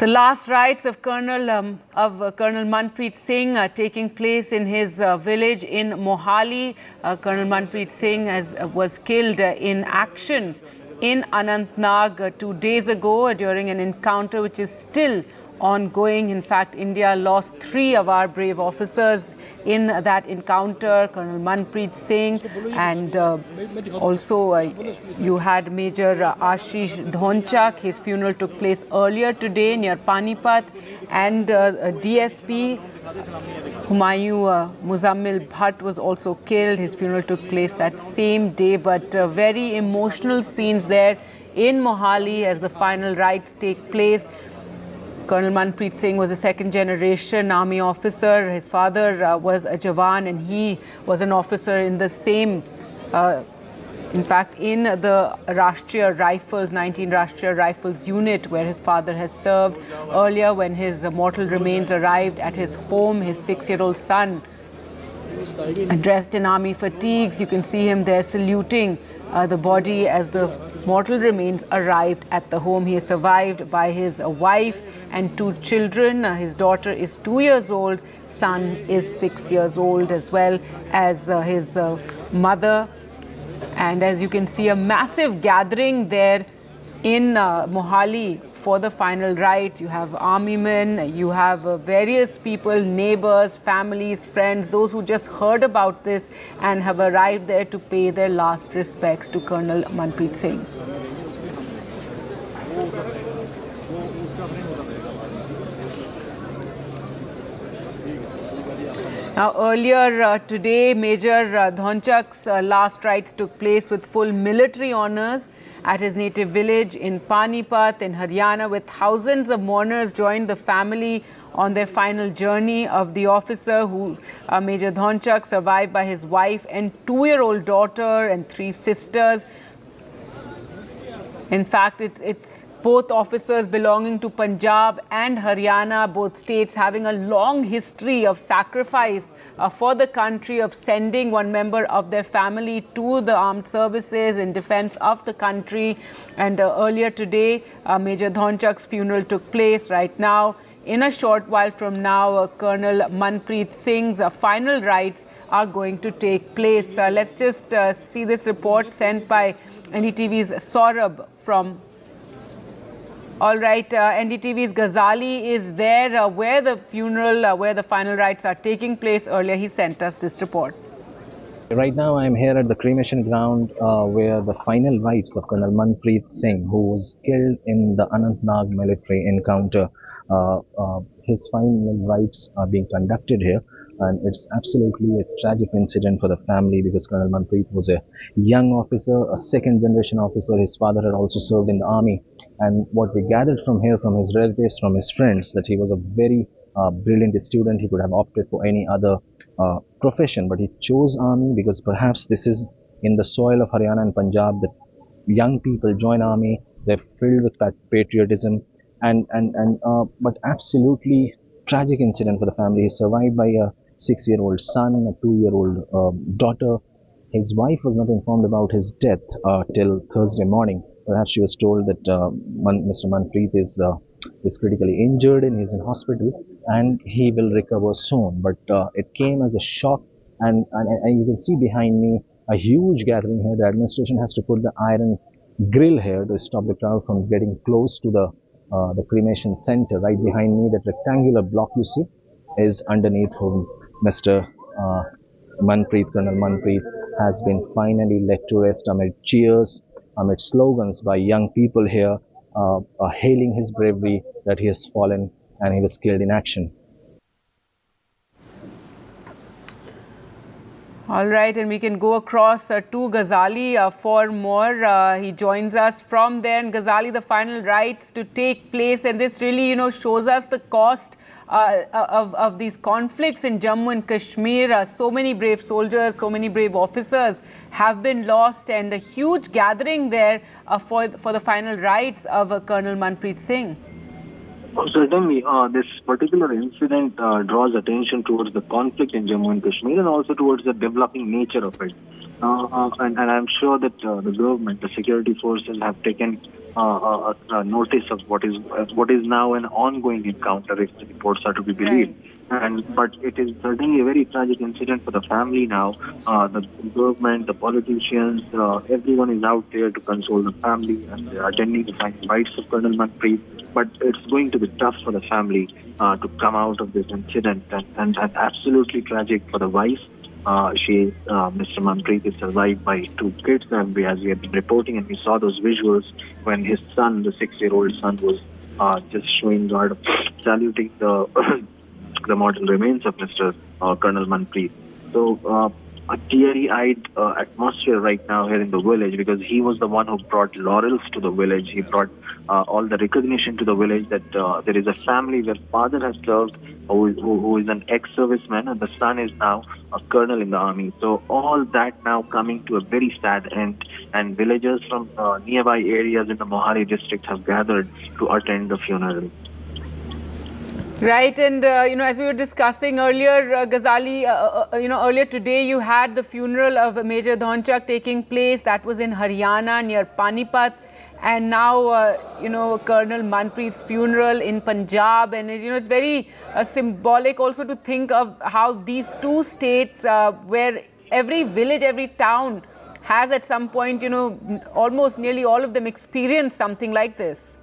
The last rites of Colonel Manpreet Singh are taking place in his village in Mohali. Colonel Manpreet Singh was killed in action in Anantnag 2 days ago during an encounter which is still ongoing. In fact, India lost 3 of our brave officers in that encounter. Colonel Manpreet Singh and also you had Major Ashish Dhonchak. His funeral took place earlier today near Panipat, and DSP Humayun Muzammil Bhatt was also killed. His funeral took place that same day, but very emotional scenes there in Mohali as the final rites take place. Colonel Manpreet Singh was a second-generation army officer. His father was a Jawan, and he was an officer in the same, in fact, in the Rashtriya Rifles, 19 Rashtriya Rifles unit where his father has served. Earlier, when his mortal remains arrived at his home, his 6-year-old son, dressed in army fatigues, you can see him there saluting the body as the mortal remains arrived at the home. He is survived by his wife and 2 children. His daughter is 2 years old, son is 6 years old, as well as his mother. And as you can see, a massive gathering there in Mohali for the final rite. You have army men, you have various people, neighbors, families, friends, those who just heard about this and have arrived there to pay their last respects to Colonel Manpreet Singh. Now, earlier today, Major Dhonchak's last rites took place with full military honours at his native village in Panipat in Haryana, with thousands of mourners joined the family on their final journey of the officer who, Major Dhonchak, survived by his wife and 2-year-old daughter and 3 sisters. In fact, it's both officers belonging to Punjab and Haryana, both states having a long history of sacrifice for the country, of sending one member of their family to the armed services in defense of the country. And earlier today, Major Dhonchak's funeral took place. Right now, in a short while from now, Colonel Manpreet Singh's final rites are going to take place. Let's just see this report sent by NDTV's Saurabh from... All right, NDTV's Ghazali is there where the funeral, where the final rites are taking place. Earlier, he sent us this report. Right now, I am here at the cremation ground where the final rites of Colonel Manpreet Singh, who was killed in the Anantnag military encounter, his final rites are being conducted here. And it's absolutely a tragic incident for the family because Colonel Manpreet was a young officer, a second-generation officer. His father had also served in the army. And what we gathered from here, from his relatives, from his friends, that he was a very brilliant student. He could have opted for any other profession, but he chose army because perhaps this is in the soil of Haryana and Punjab that young people join army. They're filled with patriotism, but absolutely tragic incident for the family. He's survived by a 6-year-old son, a 2-year-old daughter. His wife was not informed about his death till Thursday morning. Perhaps she was told that Mr. Manpreet is critically injured and he's in hospital and he will recover soon. But it came as a shock, and you can see behind me a huge gathering here. The administration has to put the iron grill here to stop the crowd from getting close to the cremation center. Right behind me, that rectangular block you see is underneath whom Mr. Manpreet, Colonel Manpreet, has been finally laid to rest amid cheers, amid slogans by young people here, hailing his bravery that he has fallen and he was killed in action. All right, and we can go across to Ghazali for more. He joins us from there. And Ghazali, the final rites to take place, and this really, shows us the cost of these conflicts in Jammu and Kashmir. So many brave soldiers, so many brave officers have been lost, and a huge gathering there for the final rites of Colonel Manpreet Singh. Certainly, this particular incident draws attention towards the conflict in Jammu and Kashmir and also towards the developing nature of it. And I'm sure that the government, the security forces have taken notice of what is now an ongoing encounter, if the reports are to be believed. But it is certainly a very tragic incident for the family now. The government, the politicians, everyone is out there to console the family, and they are attending the final rites of Colonel Manpreet. But it's going to be tough for the family to come out of this incident, and absolutely tragic for the wife. Mr. Manpreet is survived by 2 kids, and as we have been reporting, and we saw those visuals when his son, the 6-year-old son, was just showing guard, saluting the the mortal remains of Mr. Colonel Manpreet. So a teary-eyed atmosphere right now here in the village, because he was the one who brought laurels to the village. He brought all the recognition to the village that there is a family where father has served, who is an ex-serviceman, and the son is now a colonel in the army. So all that now coming to a very sad end, and villagers from nearby areas in the Mohali district have gathered to attend the funeral. Right, and as we were discussing earlier, Ghazali, earlier today you had the funeral of Major Dhonchak taking place. That was in Haryana near Panipat, and now Colonel Manpreet's funeral in Punjab, and it's very symbolic also to think of how these 2 states, where every village, every town has at some point, almost nearly all of them experienced something like this.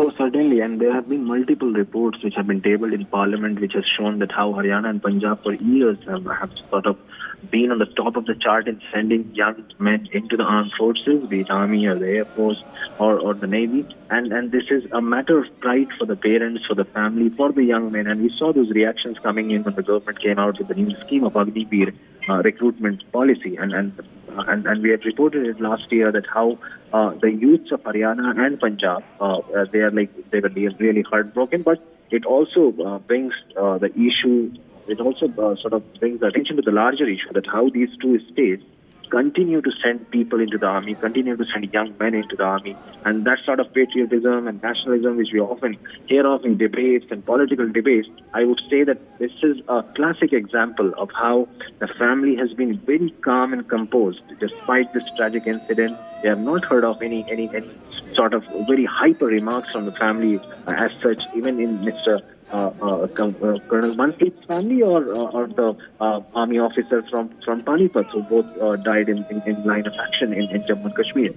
Oh, certainly, and there have been multiple reports which have been tabled in Parliament, which has shown that how Haryana and Punjab for years have sort of been on the top of the chart in sending young men into the armed forces, be it Army or the Air Force or the Navy. And this is a matter of pride for the parents, for the family, for the young men. And we saw those reactions coming in when the government came out with the new scheme of Agniveer recruitment policy. And we had reported it last year that how the youths of Haryana and Punjab, they were really heartbroken. But it also brings the issue. It also sort of brings the attention to the larger issue that how these 2 states continue to send people into the army, continue to send young men into the army. And that sort of patriotism and nationalism which we often hear of in debates and political debates, I would say that this is a classic example of how the family has been very calm and composed despite this tragic incident. They have not heard of any sort of very hyper remarks from the family as such, even in Mr. Colonel Manpreet's family or the army officers from Panipat, who both died in line of action in Jammu and Kashmir.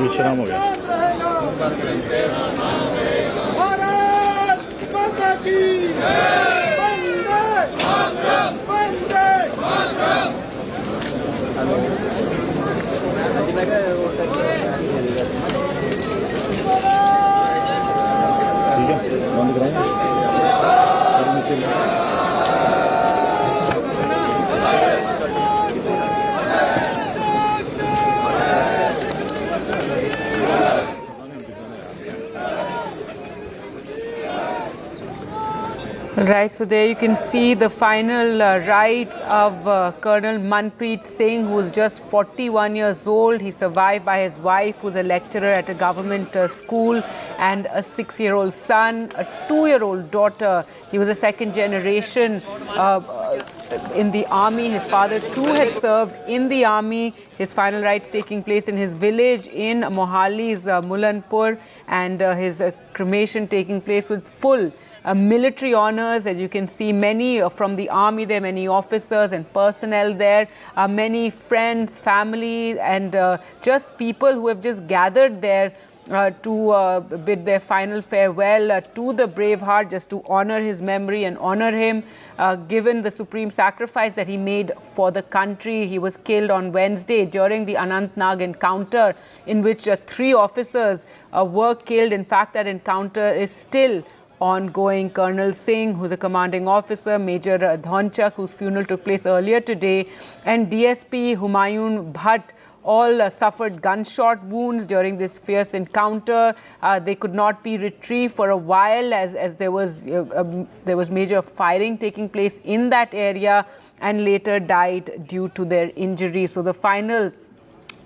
विश्राम हो गया। ठीक है, बंद कराएंगे। Right, so there you can see the final rites of Colonel Manpreet Singh, who is just 41 years old. He's survived by his wife, who's a lecturer at a government school, and a 6-year-old son, a 2-year-old daughter. He was a second generation in the army. His father too had served in the army. His final rites taking place in his village in Mohali's Mulanpur, and his cremation taking place with full military honors. As you can see, many from the army there, many officers and personnel there, many friends, family, and just people who have just gathered there to bid their final farewell to the Braveheart, just to honor his memory and honor him, given the supreme sacrifice that he made for the country. He was killed on Wednesday during the Anantnag encounter, in which 3 officers were killed. In fact, that encounter is still ongoing. Col Singh, who's a commanding officer, Major Dhonchak, whose funeral took place earlier today, and DSP Humayun Bhatt all suffered gunshot wounds during this fierce encounter. They could not be retrieved for a while as there was major firing taking place in that area, and later died due to their injuries. So the final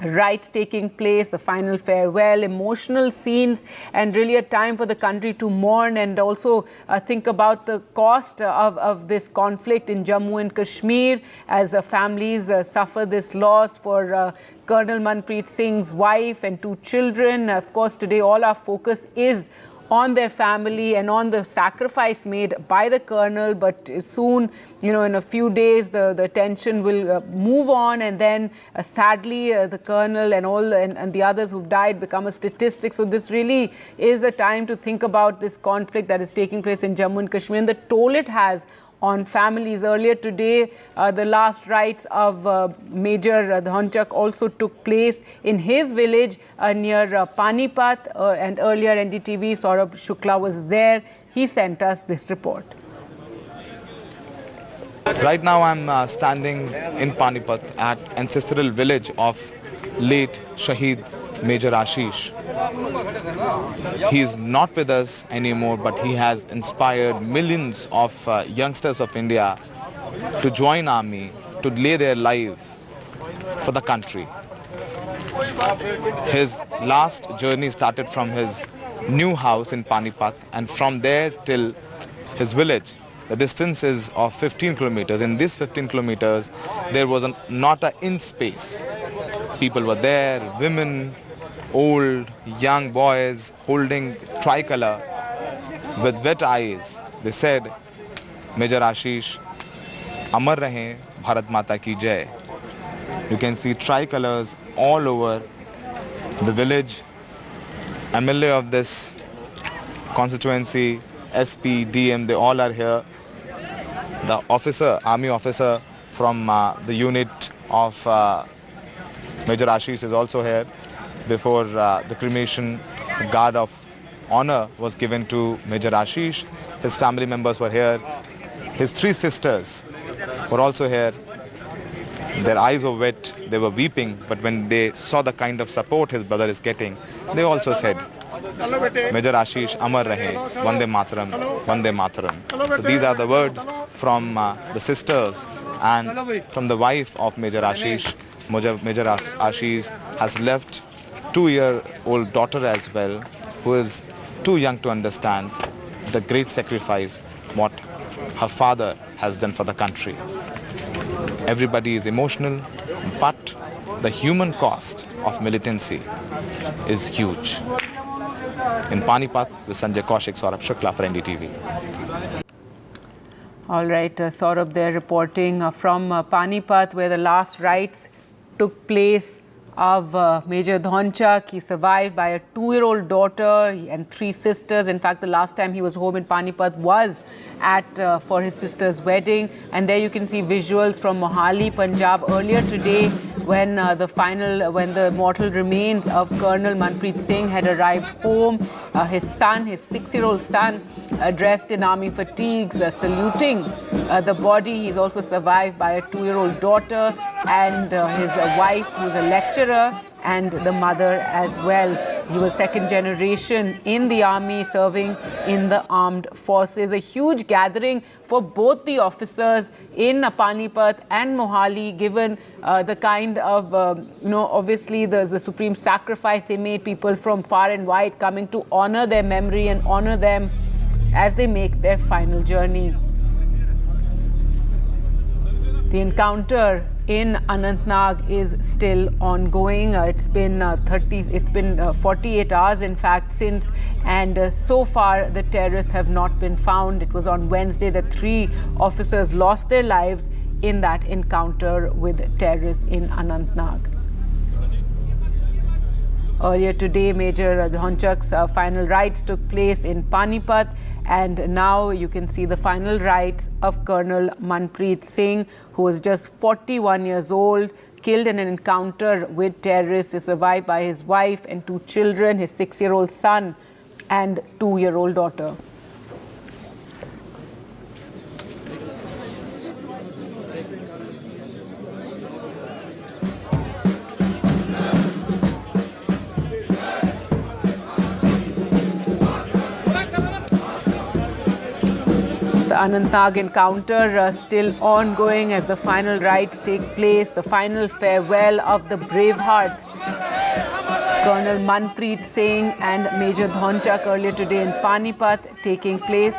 rites taking place, the final farewell, emotional scenes, and really a time for the country to mourn and also think about the cost of this conflict in Jammu and Kashmir, as families suffer this loss for Colonel Manpreet Singh's wife and 2 children. Of course, today all our focus is on their family and on the sacrifice made by the colonel, but soon, in a few days, the tension will move on, and then sadly the colonel and the others who've died become a statistic. So this really is a time to think about this conflict that is taking place in Jammu and Kashmir and the toll it has on families. Earlier today, the last rites of Major Dhonchak also took place in his village near Panipat, and earlier NDTV Saurabh Shukla was there. He sent us this report. Right now I'm standing in Panipat at ancestral village of late Shaheed Major Ashish. He is not with us anymore, but he has inspired millions of youngsters of India to join army, to lay their life for the country. His last journey started from his new house in Panipat, and from there till his village. The distance is of 15 kilometers. In these 15 kilometers, there was not an inch space. People were there, women, old, young boys holding tricolor with wet eyes. They said, Major Ashish, Amar Rahe, Bharat Mata Ki Jai. You can see tricolors all over the village. MLA of this constituency, SP, DM, they all are here. The officer, army officer from the unit of Major Ashish is also here. Before the cremation, the guard of honor was given to Major Ashish. His family members were here. His 3 sisters were also here. Their eyes were wet, they were weeping, but when they saw the kind of support his brother is getting, they also said, Major Ashish, Amar Rahe, Vande Mataram, Vande Mataram. So these are the words from the sisters and from the wife of Major Ashish. Major Ashish has left 2-year-old daughter as well, who is too young to understand the great sacrifice what her father has done for the country. Everybody is emotional, but the human cost of militancy is huge. In Panipat, with Sanjay Kaushik, Saurabh Shukla for NDTV. All right, Saurabh there reporting from Panipat, where the last rites took place of Major Dhonchak. He survived by a 2-year-old daughter and 3 sisters. In fact, the last time he was home in Panipat was for his sister's wedding. And there you can see visuals from Mohali, Punjab earlier today, when the mortal remains of Colonel Manpreet Singh had arrived home. His 6-year-old son, dressed in army fatigues, saluting the body. He's also survived by a 2-year-old daughter and his wife, who's a lecturer, and the mother as well. He was 2nd generation in the army, serving in the armed forces. A huge gathering for both the officers in Panipat and Mohali, given the kind of, obviously the supreme sacrifice they made. People from far and wide coming to honor their memory and honor them as they make their final journey. The encounter in Anantnag is still ongoing. It's been 48 hours, in fact, since, and so far the terrorists have not been found. It was on Wednesday that 3 officers lost their lives in that encounter with terrorists in Anantnag. Earlier today, Major Dhonchak's final rites took place in Panipat, and now you can see the final rites of Colonel Manpreet Singh, who was just 41 years old, killed in an encounter with terrorists. Is survived by his wife and 2 children, his 6-year-old son and 2-year-old daughter. The Anantnag encounter still ongoing as the final rites take place, the final farewell of the bravehearts. Colonel Manpreet Singh and Major Dhonchak earlier today in Panipat taking place.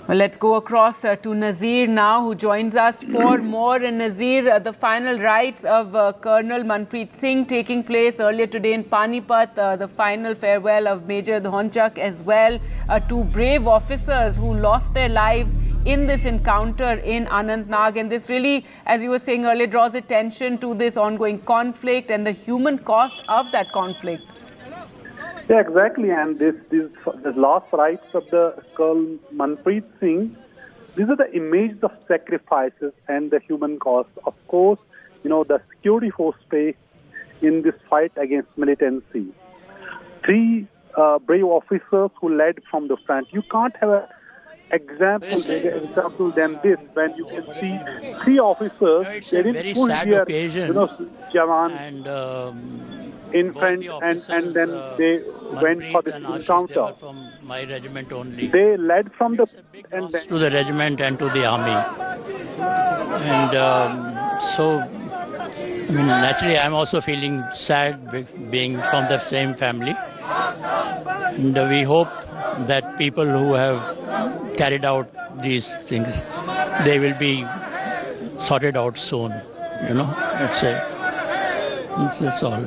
Well, let's go across to Nazir now, who joins us for more. And Nazir, the final rites of Colonel Manpreet Singh taking place earlier today in Panipat, the final farewell of Major Dhonchak as well. 2 brave officers who lost their lives in this encounter in Anantnag. And this really, as you were saying earlier, draws attention to this ongoing conflict and the human cost of that conflict. Yeah, exactly. And this last rites of the Colonel Manpreet Singh, these are the images of sacrifices and the human cost. Of course, the security force play in this fight against militancy. 3 brave officers who led from the front. You can't have an example than this when you can see 3 officers. They didn't push their, Jawan. And in front, and then they went for this encounter. They were from my regiment only. They led from the and to the regiment and to the army. And so, naturally, I'm also feeling sad being from the same family. And we hope that people who have carried out these things, they will be sorted out soon. That's all.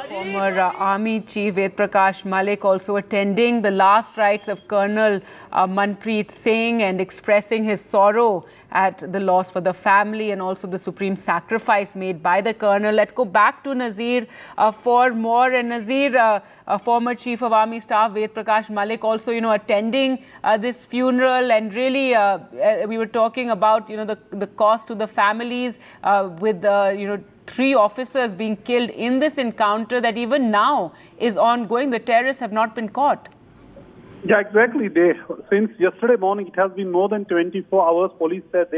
Former Army Chief Ved Prakash Malik also attending the last rites of Colonel Manpreet Singh and expressing his sorrow at the loss for the family and also the supreme sacrifice made by the Colonel. Let's go back to Nazir for more. And Nazir, former Chief of Army Staff Ved Prakash Malik also, attending this funeral, and really we were talking about, the cost to the families with, 3 officers being killed in this encounter that even now is ongoing. The terrorists have not been caught. Yeah, exactly. Since yesterday morning, it has been more than 24 hours. Police said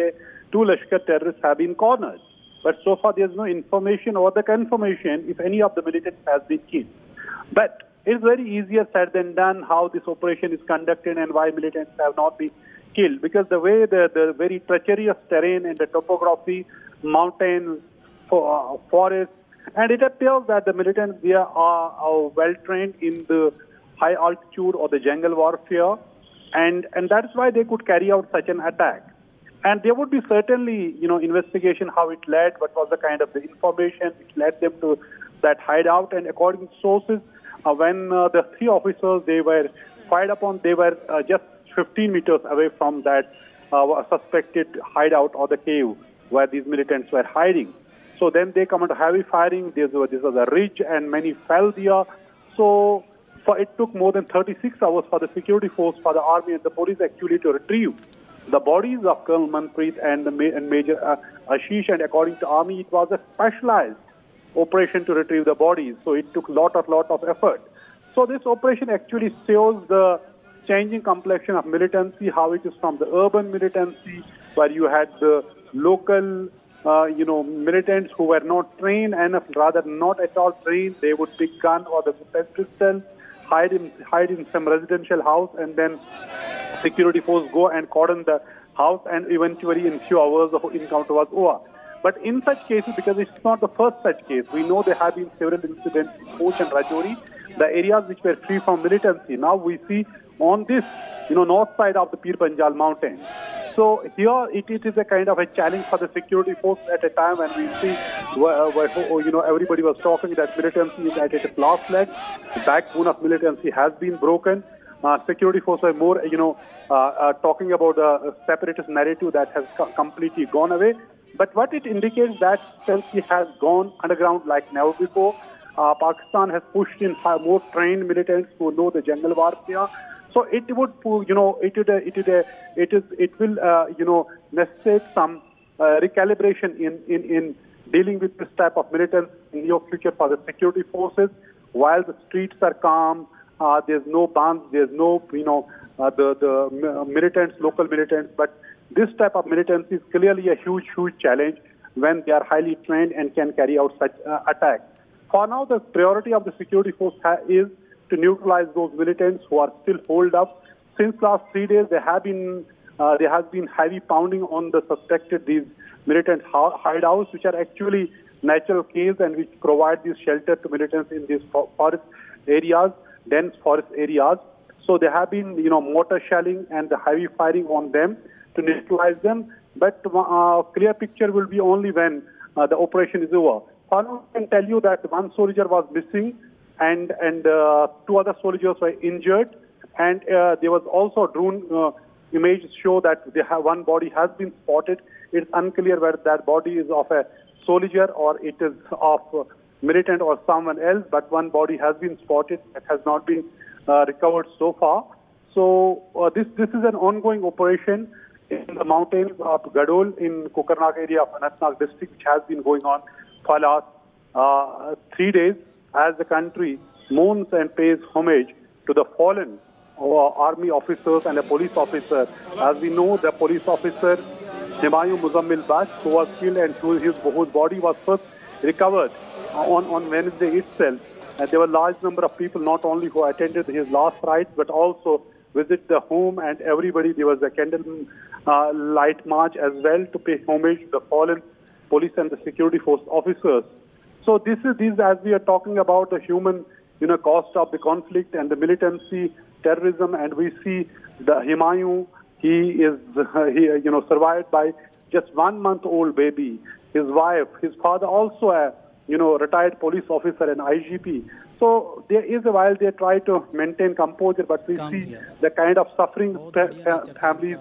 2 Lashkar terrorists have been cornered. But so far, there's no information or the confirmation if any of the militants has been killed. But it's very easier said than done how this operation is conducted and why militants have not been killed. Because the way the very treacherous terrain and the topography, mountains, forests, and it appears that the militants there are well trained in the high altitude or the jungle warfare, and that's why they could carry out such an attack. And there would be certainly, investigation how it led, what was the kind of the information which led them to that hideout. And according to sources, when the 3 officers they were fired upon, they were just 15 meters away from that suspected hideout or the cave where these militants were hiding. So then they come into heavy firing. This was a ridge, and many fell there. So it took more than 36 hours for the security force, for the army and the police actually to retrieve the bodies of Colonel Manpreet and Major Ashish. And according to army, it was a specialized operation to retrieve the bodies. So it took lot of effort. So this operation actually shows the changing complexion of militancy, how it is from the urban militancy, where you had the local militants who were not trained enough, rather not at all trained. They would pick gun or the pistol, hide in some residential house, and then security force go and cordon the house, and eventually in few hours the encounter was over. But in such cases, because it's not the first such case, we know there have been several incidents in Poch and Rajouri, the areas which were free from militancy. Now we see on this, north side of the Pir Panjal mountain. So here it is a kind of a challenge for the security force at a time when we see everybody was talking that militancy is at its last leg. The backbone of militancy has been broken. Security force are more, talking about the separatist narrative that has completely gone away. But what it indicates that he has gone underground like never before. Pakistan has pushed in more trained militants who know the jungle warfare. So it would, it will, necessitate some recalibration in dealing with this type of militants in the near future for the security forces. While the streets are calm, there's no bans, there's no, the militants, local militants, but this type of militants is clearly a huge challenge when they are highly trained and can carry out such attacks. For now, the priority of the security force is to neutralize those militants who are still holed up. Since last 3 days, there has been heavy pounding on the suspected these militant hideouts, which are actually natural caves and which provide this shelter to militants in these forest areas, dense forest areas. So there have been, mortar shelling and the heavy firing on them to neutralize them. But clear picture will be only when the operation is over. I can tell you that one soldier was missing and 2 other soldiers were injured. And there was also a drone image show that one body has been spotted. It's unclear whether that body is of a soldier or it is of a militant or someone else, but one body has been spotted that has not been recovered so far. So this is an ongoing operation in the mountains of Gadol in Kokarnak area of Anantnag district, which has been going on for last 3 days as the country mourns and pays homage to the fallen army officers and a police officer. As we know, the police officer Humayun Muzammil Bash, who was killed and whose body was first recovered on Wednesday itself. And there were a large number of people not only who attended his last rites but also visit the home, and everybody, there was a candle light march as well to pay homage to the fallen police and the security force officers. So this as we are talking about the human cost of the conflict and the militancy, terrorism, and we see the Humayun, he survived by just 1-month-old baby. His wife, his father also a retired police officer and IGP. So there is a while they try to maintain composure, but we see the kind of suffering families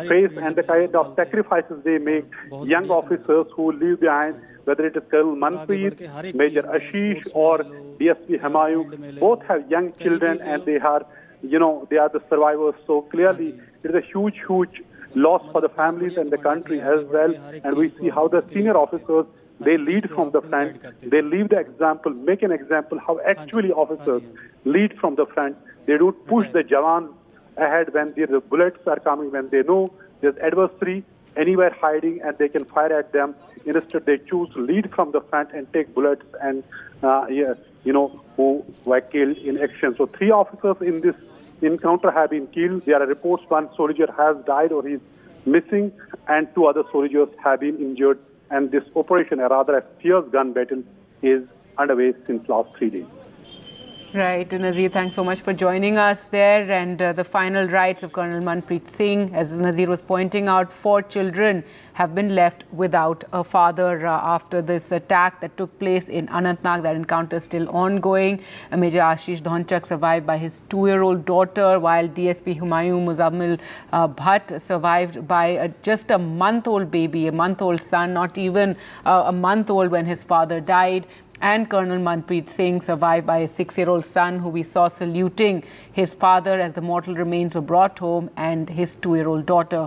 face and the kind of sacrifices they make. Young officers who leave behind, whether it is Colonel Manpreet, Major Ashish, or DSP Humayun, both have young children and they are the survivors. So clearly, it is a huge loss for the families and the country as well. And we see how the senior officers, they lead from the front. They leave the example, make an example how actually officers lead from the front. They don't push the Jawan ahead when the bullets are coming, when they know there's adversary anywhere hiding and they can fire at them. Instead, they choose to lead from the front and take bullets and, who were killed in action. So 3 officers in this encounter have been killed. There are reports one soldier has died or he's missing, and 2 other soldiers have been injured. And this operation, a rather fierce gun battle, is underway since last 3 days. Right, Nazir, thanks so much for joining us there. And the final rites of Colonel Manpreet Singh, as Nazir was pointing out, 4 children have been left without a father after this attack that took place in Anantnag. That encounter is still ongoing. Major Ashish Dhonchak survived by his 2-year-old daughter, while DSP Humayun Muzammil Bhatt survived by just a month-old baby, a month-old son, not even a month-old when his father died. And Colonel Manpreet Singh survived by a 6-year-old son who we saw saluting his father as the mortal remains were brought home, and his 2-year-old daughter.